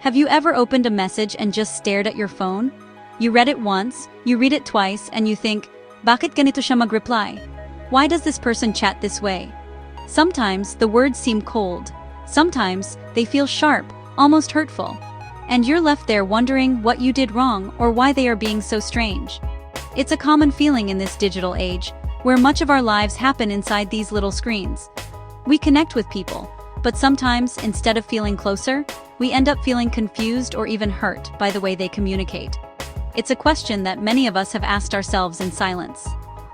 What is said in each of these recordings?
Have you ever opened a message and just stared at your phone? You read it once, you read it twice, and you think, bakit ganito siya mag-reply? Why does this person chat this way? Sometimes the words seem cold. Sometimes they feel sharp, almost hurtful. And you're left there wondering what you did wrong or why they are being so strange. It's a common feeling in this digital age, where much of our lives happen inside these little screens. We connect with people, but sometimes, instead of feeling closer, we end up feeling confused or even hurt by the way they communicate. It's a question that many of us have asked ourselves in silence.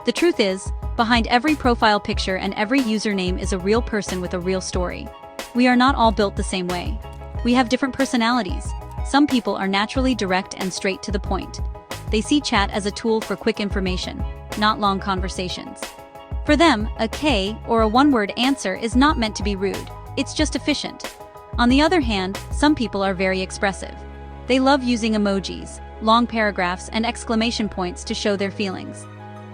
The truth is, behind every profile picture and every username is a real person with a real story. We are not all built the same way. We have different personalities. Some people are naturally direct and straight to the point. They see chat as a tool for quick information, not long conversations. For them, a K or a one-word answer is not meant to be rude, it's just efficient. On the other hand, some people are very expressive. They love using emojis, long paragraphs, and exclamation points to show their feelings.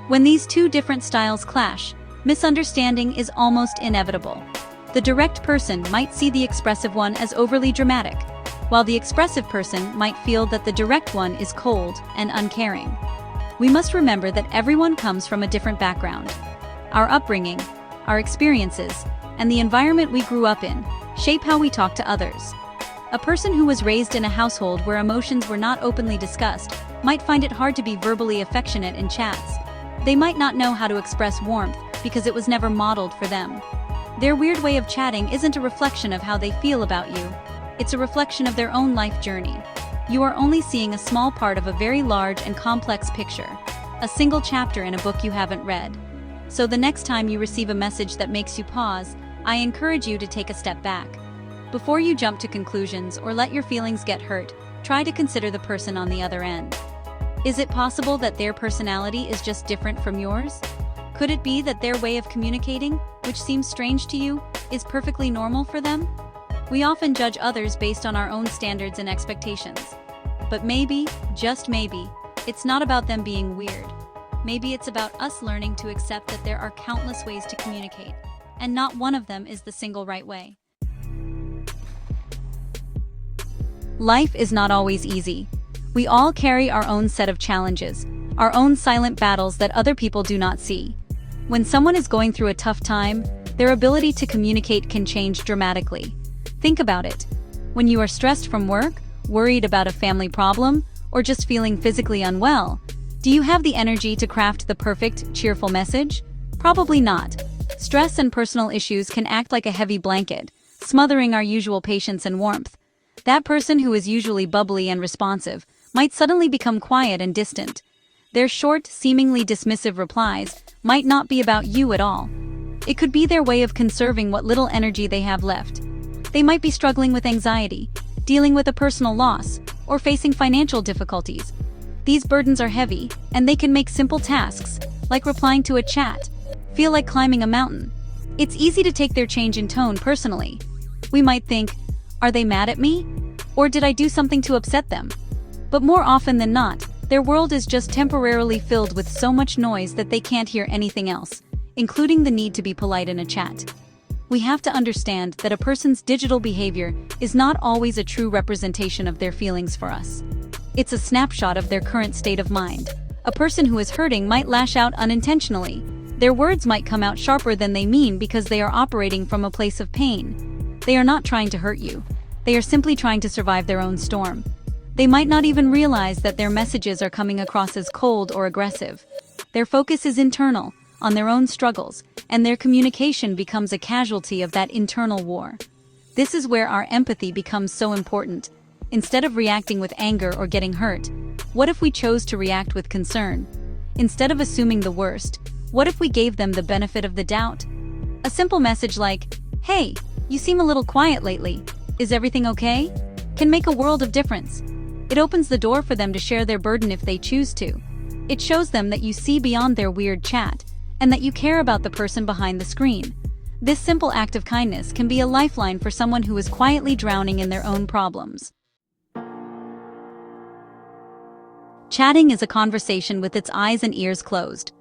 When these two different styles clash, misunderstanding is almost inevitable. The direct person might see the expressive one as overly dramatic, while the expressive person might feel that the direct one is cold and uncaring. We must remember that everyone comes from a different background. Our upbringing, our experiences, and the environment we grew up in shape how we talk to others. A person who was raised in a household where emotions were not openly discussed might find it hard to be verbally affectionate in chats. They might not know how to express warmth because it was never modeled for them. Their weird way of chatting isn't a reflection of how they feel about you. It's a reflection of their own life journey. You are only seeing a small part of a very large and complex picture, a single chapter in a book you haven't read. So the next time you receive a message that makes you pause, I encourage you to take a step back. Before you jump to conclusions or let your feelings get hurt, try to consider the person on the other end. Is it possible that their personality is just different from yours? Could it be that their way of communicating, which seems strange to you, is perfectly normal for them? We often judge others based on our own standards and expectations. But maybe, just maybe, it's not about them being weird. Maybe it's about us learning to accept that there are countless ways to communicate, and not one of them is the single right way. Life is not always easy. We all carry our own set of challenges, our own silent battles that other people do not see. When someone is going through a tough time, their ability to communicate can change dramatically. Think about it. When you are stressed from work, worried about a family problem, or just feeling physically unwell, do you have the energy to craft the perfect, cheerful message? Probably not. Stress and personal issues can act like a heavy blanket, smothering our usual patience and warmth. That person who is usually bubbly and responsive might suddenly become quiet and distant. Their short, seemingly dismissive replies might not be about you at all. It could be their way of conserving what little energy they have left. They might be struggling with anxiety, dealing with a personal loss, or facing financial difficulties. These burdens are heavy, and they can make simple tasks, like replying to a chat, feel like climbing a mountain. It's easy to take their change in tone personally. We might think, are they mad at me? Or did I do something to upset them? But more often than not, their world is just temporarily filled with so much noise that they can't hear anything else, including the need to be polite in a chat. We have to understand that a person's digital behavior is not always a true representation of their feelings for us. It's a snapshot of their current state of mind. A person who is hurting might lash out unintentionally. Their words might come out sharper than they mean because they are operating from a place of pain. They are not trying to hurt you. They are simply trying to survive their own storm. They might not even realize that their messages are coming across as cold or aggressive. Their focus is internal, on their own struggles, and their communication becomes a casualty of that internal war. This is where our empathy becomes so important. Instead of reacting with anger or getting hurt, what if we chose to react with concern? Instead of assuming the worst, what if we gave them the benefit of the doubt? A simple message like, "Hey, you seem a little quiet lately. Is everything okay?" can make a world of difference. It opens the door for them to share their burden if they choose to. It shows them that you see beyond their weird chat, and that you care about the person behind the screen. This simple act of kindness can be a lifeline for someone who is quietly drowning in their own problems. Chatting is a conversation with its eyes and ears closed.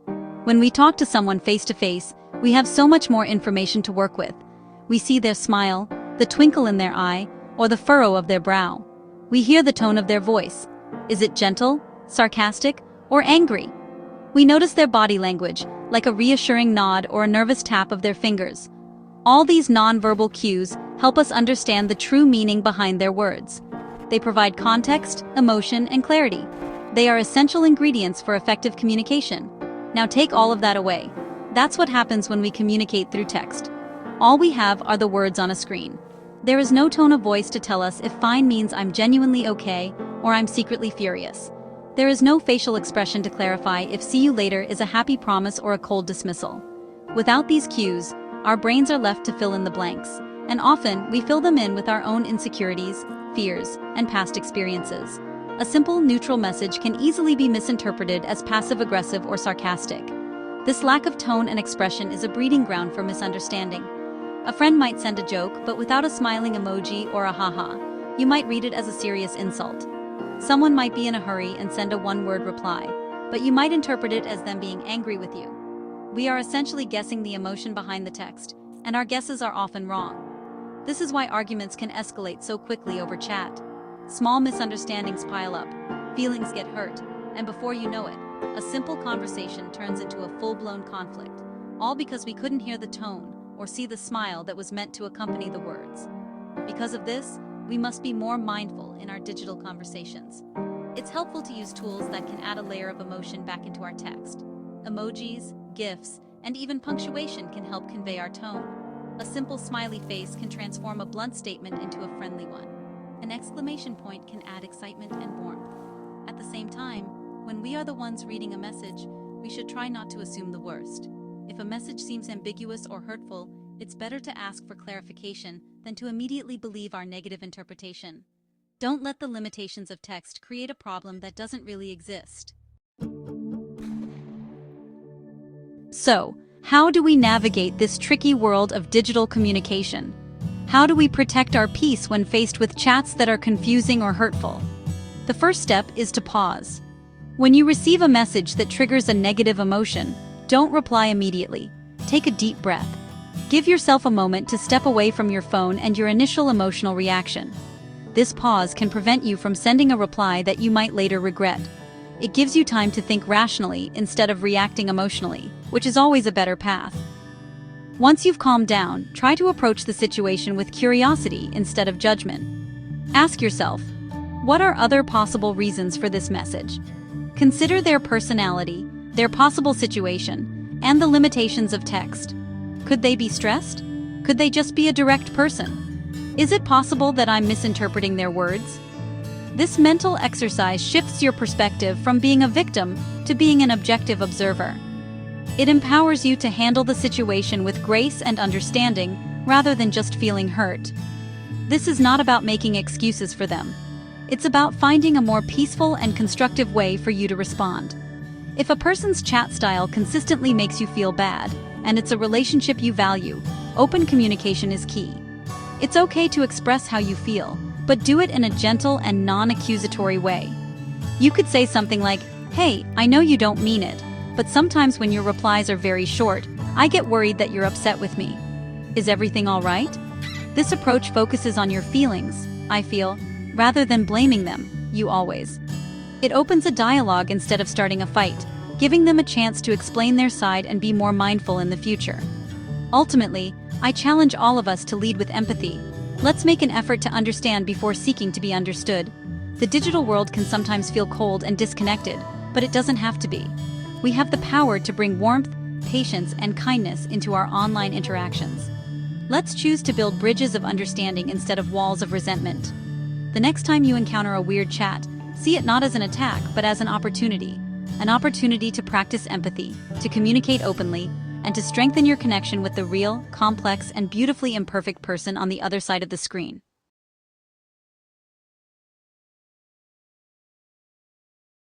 When we talk to someone face to face, we have so much more information to work with. We see their smile, the twinkle in their eye, or the furrow of their brow. We hear the tone of their voice. Is it gentle, sarcastic, or angry? We notice their body language, like a reassuring nod or a nervous tap of their fingers. All these nonverbal cues help us understand the true meaning behind their words. They provide context, emotion, and clarity. They are essential ingredients for effective communication. Now take all of that away. That's what happens when we communicate through text. All we have are the words on a screen. There is no tone of voice to tell us if fine means I'm genuinely okay or I'm secretly furious. There is no facial expression to clarify if see you later is a happy promise or a cold dismissal. Without these cues, our brains are left to fill in the blanks, and often we fill them in with our own insecurities, fears, and past experiences. A simple, neutral message can easily be misinterpreted as passive-aggressive or sarcastic. This lack of tone and expression is a breeding ground for misunderstanding. A friend might send a joke, but without a smiling emoji or a haha, you might read it as a serious insult. Someone might be in a hurry and send a one-word reply, but you might interpret it as them being angry with you. We are essentially guessing the emotion behind the text, and our guesses are often wrong. This is why arguments can escalate so quickly over chat. Small misunderstandings pile up, feelings get hurt, and before you know it, a simple conversation turns into a full-blown conflict, all because we couldn't hear the tone or see the smile that was meant to accompany the words. Because of this, we must be more mindful in our digital conversations. It's helpful to use tools that can add a layer of emotion back into our text. Emojis, GIFs, and even punctuation can help convey our tone. A simple smiley face can transform a blunt statement into a friendly one. An exclamation point can add excitement and warmth. At the same time, when we are the ones reading a message, we should try not to assume the worst. If a message seems ambiguous or hurtful, it's better to ask for clarification than to immediately believe our negative interpretation. Don't let the limitations of text create a problem that doesn't really exist. So, how do we navigate this tricky world of digital communication? How do we protect our peace when faced with chats that are confusing or hurtful? The first step is to pause. When you receive a message that triggers a negative emotion, don't reply immediately. Take a deep breath. Give yourself a moment to step away from your phone and your initial emotional reaction. This pause can prevent you from sending a reply that you might later regret. It gives you time to think rationally instead of reacting emotionally, which is always a better path. Once you've calmed down, try to approach the situation with curiosity instead of judgment. Ask yourself, what are other possible reasons for this message? Consider their personality, their possible situation, and the limitations of text. Could they be stressed? Could they just be a direct person? Is it possible that I'm misinterpreting their words? This mental exercise shifts your perspective from being a victim to being an objective observer. It empowers you to handle the situation with grace and understanding rather than just feeling hurt. This is not about making excuses for them. It's about finding a more peaceful and constructive way for you to respond. If a person's chat style consistently makes you feel bad, and it's a relationship you value, open communication is key. It's okay to express how you feel, but do it in a gentle and non-accusatory way. You could say something like, "Hey, I know you don't mean it, but sometimes when your replies are very short, I get worried that you're upset with me. Is everything all right?" This approach focuses on your feelings, I feel, rather than blaming them, you always. It opens a dialogue instead of starting a fight, giving them a chance to explain their side and be more mindful in the future. Ultimately, I challenge all of us to lead with empathy. Let's make an effort to understand before seeking to be understood. The digital world can sometimes feel cold and disconnected, but it doesn't have to be. We have the power to bring warmth, patience, and kindness into our online interactions. Let's choose to build bridges of understanding instead of walls of resentment. The next time you encounter a weird chat, see it not as an attack, but as an opportunity to practice empathy, to communicate openly, and to strengthen your connection with the real, complex, and beautifully imperfect person on the other side of the screen.